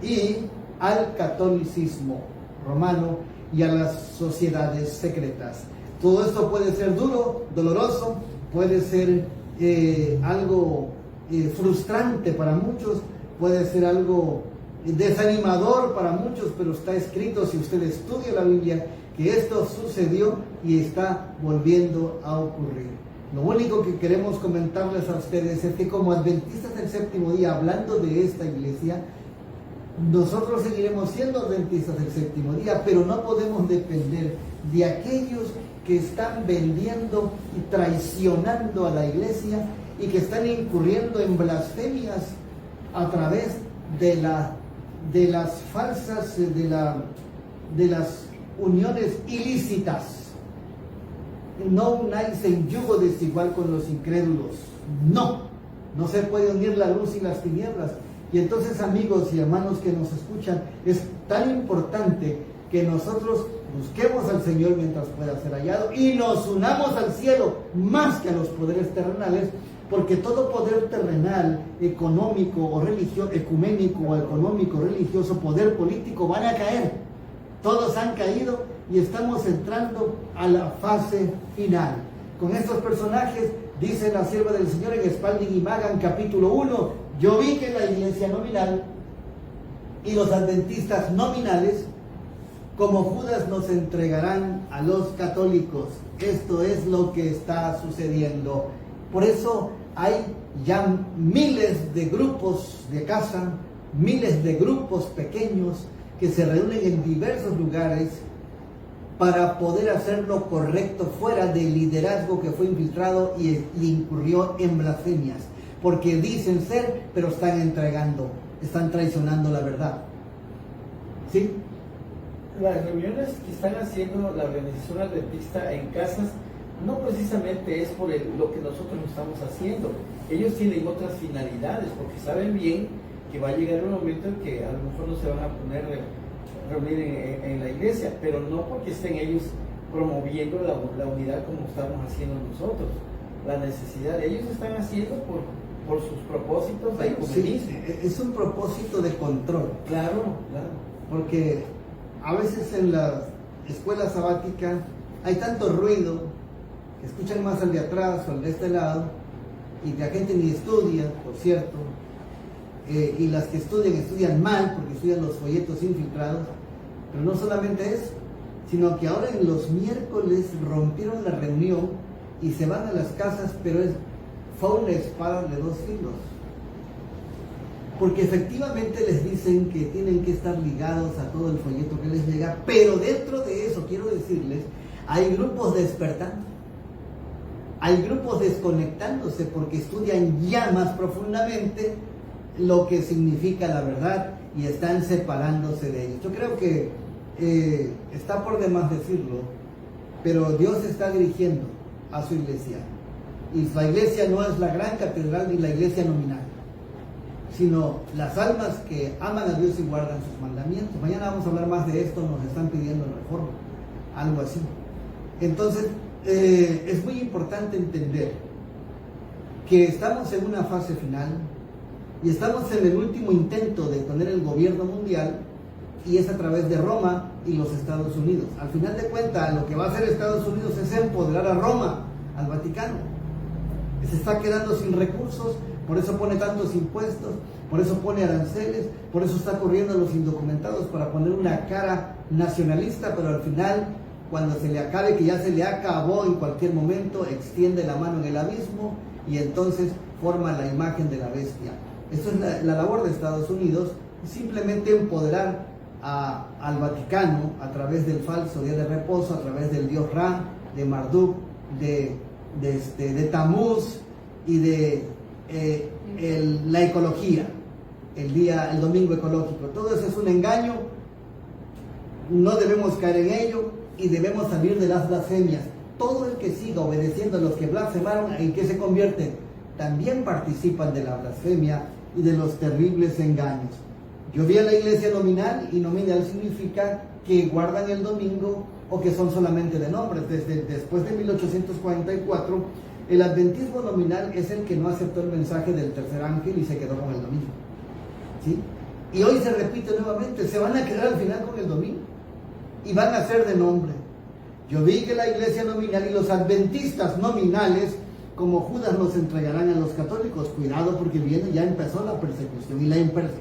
y al catolicismo romano y a las sociedades secretas. Todo esto puede ser duro, doloroso, puede ser algo frustrante para muchos, puede ser algo desanimador para muchos, pero está escrito, si usted estudia la Biblia, que esto sucedió y está volviendo a ocurrir. Lo único que queremos comentarles a ustedes es que como adventistas del séptimo día, hablando de esta iglesia, nosotros seguiremos siendo adventistas del séptimo día, pero no podemos depender de aquellos que están vendiendo y traicionando a la iglesia y que están incurriendo en blasfemias a través de las falsas, de las uniones ilícitas. No unáis en yugo desigual con los incrédulos. No se puede unir la luz y las tinieblas. Y entonces, amigos y hermanos que nos escuchan, es tan importante que nosotros busquemos al Señor mientras pueda ser hallado y nos unamos al cielo más que a los poderes terrenales, porque todo poder terrenal, económico o religioso, ecuménico o económico, religioso, poder político, van a caer. Todos han caído y estamos entrando a la fase final. Con estos personajes, dice la sierva del Señor en Spalding y Magan, capítulo 1, yo vi que la iglesia nominal y los adventistas nominales, como Judas, nos entregarán a los católicos. Esto es lo que está sucediendo. Por eso hay ya miles de grupos de casa, miles de grupos pequeños que se reúnen en diversos lugares para poder hacer lo correcto fuera del liderazgo que fue infiltrado y incurrió en blasfemias. Porque dicen ser, pero están entregando, están traicionando la verdad. ¿Sí? Las reuniones que están haciendo la organización adventista en casas no precisamente es por lo que nosotros estamos haciendo. Ellos tienen otras finalidades porque saben bien que va a llegar un momento en que a lo mejor no se van a reunir en la iglesia, pero no porque estén ellos promoviendo la unidad como estamos haciendo nosotros. La necesidad de ellos están haciendo por sus propósitos de ecumenismo. Sí, es un propósito de control. Claro. Porque a veces en la escuela sabática hay tanto ruido que escuchan más al de atrás o al de este lado, y la gente ni estudia, por cierto, y las que estudian mal porque estudian los folletos infiltrados. Pero no solamente eso, sino que ahora en los miércoles rompieron la reunión y se van a las casas, pero fue una espada de dos filos. Porque efectivamente les dicen que tienen que estar ligados a todo el folleto que les llega, pero dentro de eso, quiero decirles, hay grupos despertando, hay grupos desconectándose porque estudian ya más profundamente lo que significa la verdad y están separándose de ellos. Yo creo que está por demás decirlo, pero Dios está dirigiendo a su iglesia. Y la iglesia no es la gran catedral ni la iglesia nominal, sino las almas que aman a Dios y guardan sus mandamientos. Mañana vamos a hablar más de esto, nos están pidiendo reforma, algo así. Entonces, es muy importante entender que estamos en una fase final y estamos en el último intento de poner el gobierno mundial, y es a través de Roma y los Estados Unidos. Al final de cuentas, lo que va a hacer Estados Unidos es empoderar a Roma, al Vaticano. Se está quedando sin recursos, por eso pone tantos impuestos, por eso pone aranceles, por eso está corriendo a los indocumentados para poner una cara nacionalista, pero al final, cuando se le acabe, que ya se le acabó en cualquier momento, extiende la mano en el abismo y entonces forma la imagen de la bestia. Esto es la labor de Estados Unidos, simplemente empoderar al Vaticano a través del falso día de reposo, a través del dios Ra, de Marduk, de Tamuz y de la ecología, el domingo ecológico. Todo eso es un engaño, no debemos caer en ello y debemos salir de las blasfemias. Todo el que siga obedeciendo a los que blasfemaron, ¿en qué se convierten? También participan de la blasfemia y de los terribles engaños. Yo vi a la iglesia nominal, y nominal significa que guardan el domingo o que son solamente de nombre. Después de 1844, el adventismo nominal es el que no aceptó el mensaje del tercer ángel y se quedó con el domingo. ¿Sí? Y hoy se repite nuevamente, se van a quedar al final con el domingo y van a ser de nombre. Yo vi que la iglesia nominal y los adventistas nominales, como Judas, los entregarán a los católicos. Cuidado, porque ya empezó la persecución,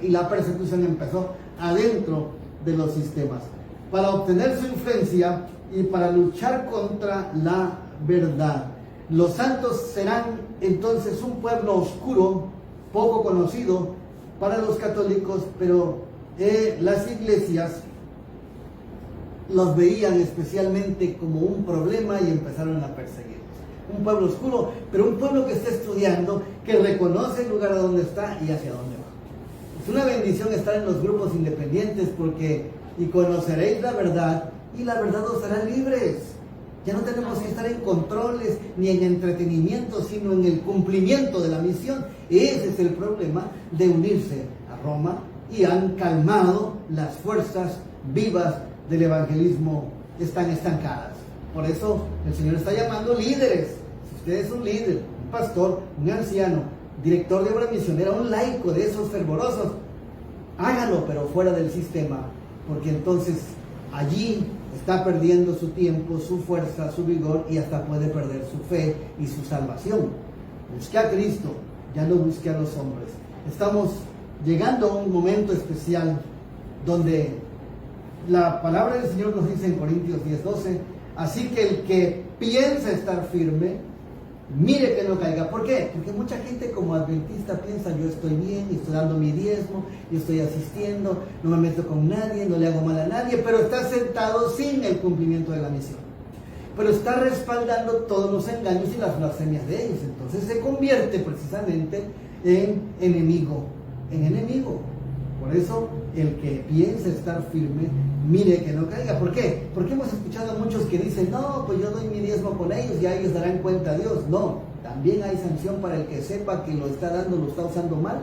y la persecución empezó adentro de los sistemas, para obtener su influencia y para luchar contra la verdad. Los santos serán entonces un pueblo oscuro, poco conocido para los católicos, pero las iglesias los veían especialmente como un problema y empezaron a perseguirlos. Un pueblo oscuro, pero un pueblo que está estudiando, que reconoce el lugar a donde está y hacia dónde va. Es una bendición estar en los grupos independientes porque y conoceréis la verdad y la verdad os hará libres. Ya no tenemos que estar en controles ni en entretenimiento, sino en el cumplimiento de la misión. Ese es el problema de unirse a Roma y han calmado las fuerzas vivas del evangelismo, están estancadas. Por eso el Señor está llamando líderes. Si usted es un líder, un pastor, un anciano, director de obra misionera, un laico de esos fervorosos, hágalo, pero fuera del sistema, porque entonces allí está perdiendo su tiempo, su fuerza, su vigor y hasta puede perder su fe y su salvación. Busque a Cristo, ya no busque a los hombres. Estamos llegando a un momento especial donde la palabra del Señor nos dice en Corintios 10:12, así que el que piensa estar firme, mire que no caiga. ¿Por qué? Porque mucha gente como adventista piensa, yo estoy bien, estoy dando mi diezmo, yo estoy asistiendo, no me meto con nadie, no le hago mal a nadie, pero está sentado sin el cumplimiento de la misión. Pero está respaldando todos los engaños y las blasfemias de ellos. Entonces se convierte precisamente en enemigo. Por eso, el que piensa estar firme, mire que no caiga. ¿Por qué? Porque hemos escuchado a muchos que dicen, no, pues yo doy mi diezmo con ellos y a ellos darán cuenta a Dios. No, también hay sanción para el que sepa que lo está dando, lo está usando mal.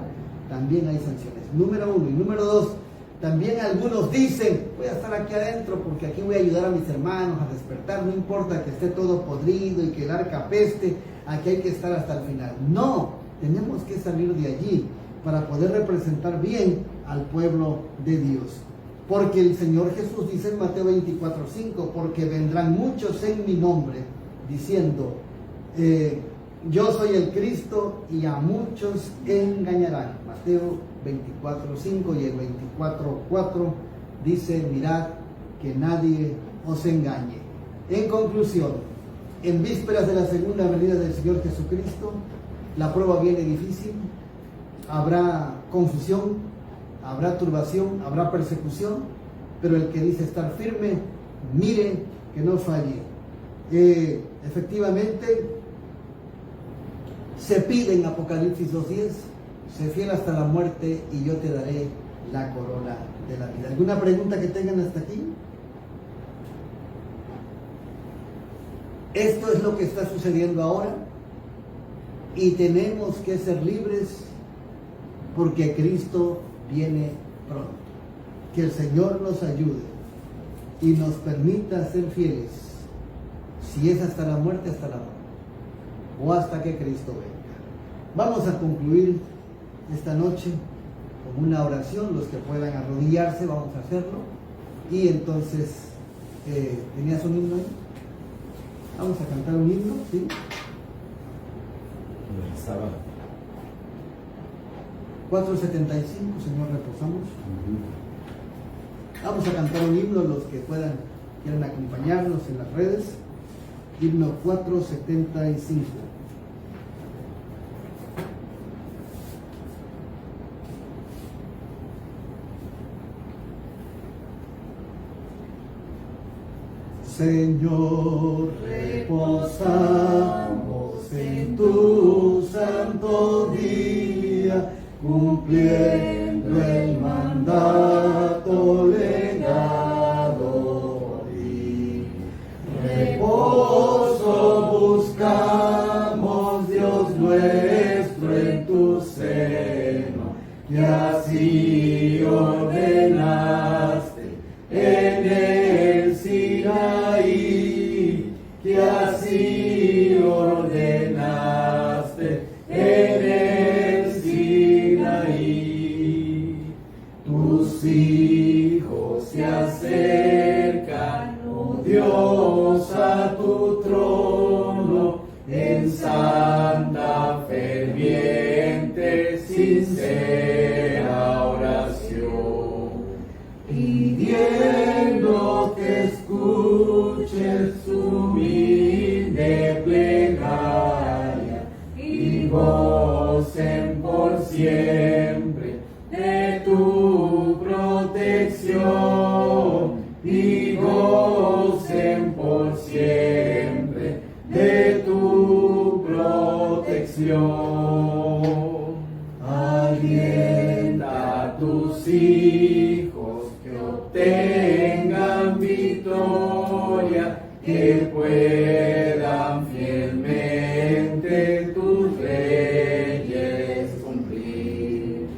También hay sanciones. Número 1. Y número 2, también algunos dicen, voy a estar aquí adentro porque aquí voy a ayudar a mis hermanos a despertar. No importa que esté todo podrido y que el arca peste, aquí hay que estar hasta el final. No, tenemos que salir de allí para poder representar bien al pueblo de Dios. Porque el Señor Jesús dice en Mateo 24:5, porque vendrán muchos en mi nombre, diciendo, yo soy el Cristo, y a muchos engañarán. Mateo 24:5 y el 24:4 dice, mirad que nadie os engañe. En conclusión, en vísperas de la segunda venida del Señor Jesucristo, la prueba viene difícil, habrá confusión, habrá turbación, habrá persecución, pero el que dice estar firme, mire que no falle. Efectivamente, se pide en Apocalipsis 2:10, sé fiel hasta la muerte y yo te daré la corona de la vida. ¿Alguna pregunta que tengan hasta aquí? Esto es lo que está sucediendo ahora y tenemos que ser libres porque Cristo viene pronto. Que el Señor nos ayude y nos permita ser fieles, si es hasta la muerte, o hasta que Cristo venga. Vamos a concluir esta noche con una oración. Los que puedan arrodillarse, vamos a hacerlo. Y entonces, ¿tenías un himno ahí? Vamos a cantar un himno, ¿sí? El sábado. 475, Señor, reposamos. Vamos a cantar un himno, los que quieran acompañarnos en las redes. Himno 475. Señor, reposamos en tu santo día, cumpliendo el mandato legado. Y reposo buscamos, Dios nuestro, en tu seno, y así ordenaste en el Sinaí, que así ordenaste en el Sinaí. gocen por siempre de tu protección, y gocen por siempre de tu protección. Alienta a tus hijos que obtengan victoria, que puedan fielmente tus leyes cumplir.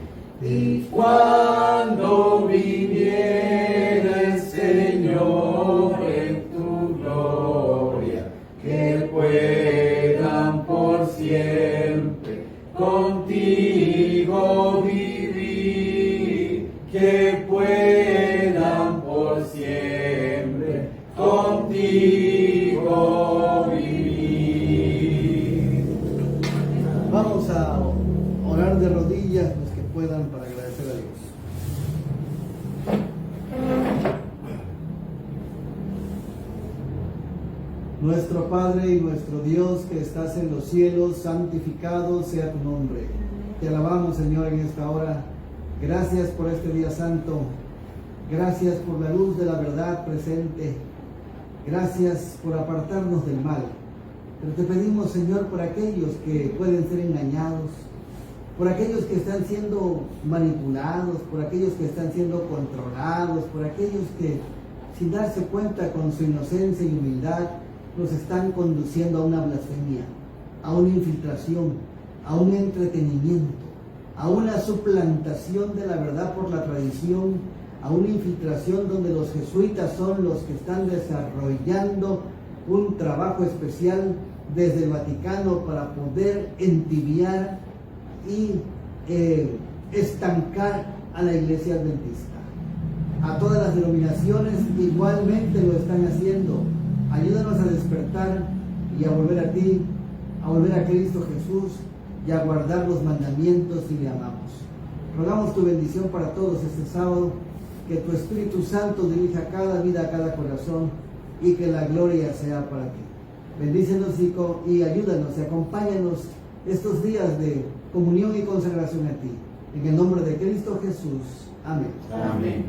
Y cuando viniera el Señor en tu gloria, que puedan por siempre contigo vivir, que puedan por siempre contigo vivir. Vamos a orar de rodillas los que puedan para agradecer a Dios. Nuestro Padre y nuestro Dios que estás en los cielos, santificado sea tu nombre. Te alabamos, Señor, en esta hora. Gracias por este día santo. Gracias por la luz de la verdad presente. Gracias por apartarnos del mal. Pero te pedimos, Señor, por aquellos que pueden ser engañados, por aquellos que están siendo manipulados, por aquellos que están siendo controlados, por aquellos que, sin darse cuenta con su inocencia y humildad, nos están conduciendo a una blasfemia, a una infiltración, a un entretenimiento, a una suplantación de la verdad por la tradición, a una infiltración donde los jesuitas son los que están desarrollando un trabajo especial desde el Vaticano para poder entibiar y estancar a la Iglesia Adventista. A todas las denominaciones igualmente lo están haciendo. Ayúdanos a despertar y a volver a ti, a volver a Cristo Jesús y a guardar los mandamientos si le amamos. Rogamos tu bendición para todos este sábado, que tu Espíritu Santo dirija cada vida, a cada corazón, y que la gloria sea para ti. Bendícenos y ayúdanos y acompáñanos estos días de comunión y consagración a ti. En el nombre de Cristo Jesús. Amén. Amén.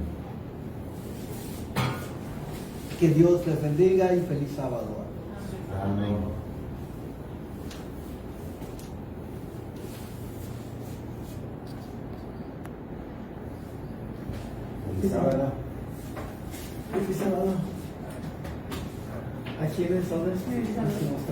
Que Dios les bendiga y feliz sábado. Amén. Feliz sábado. Feliz sábado. ¿A quiénes son?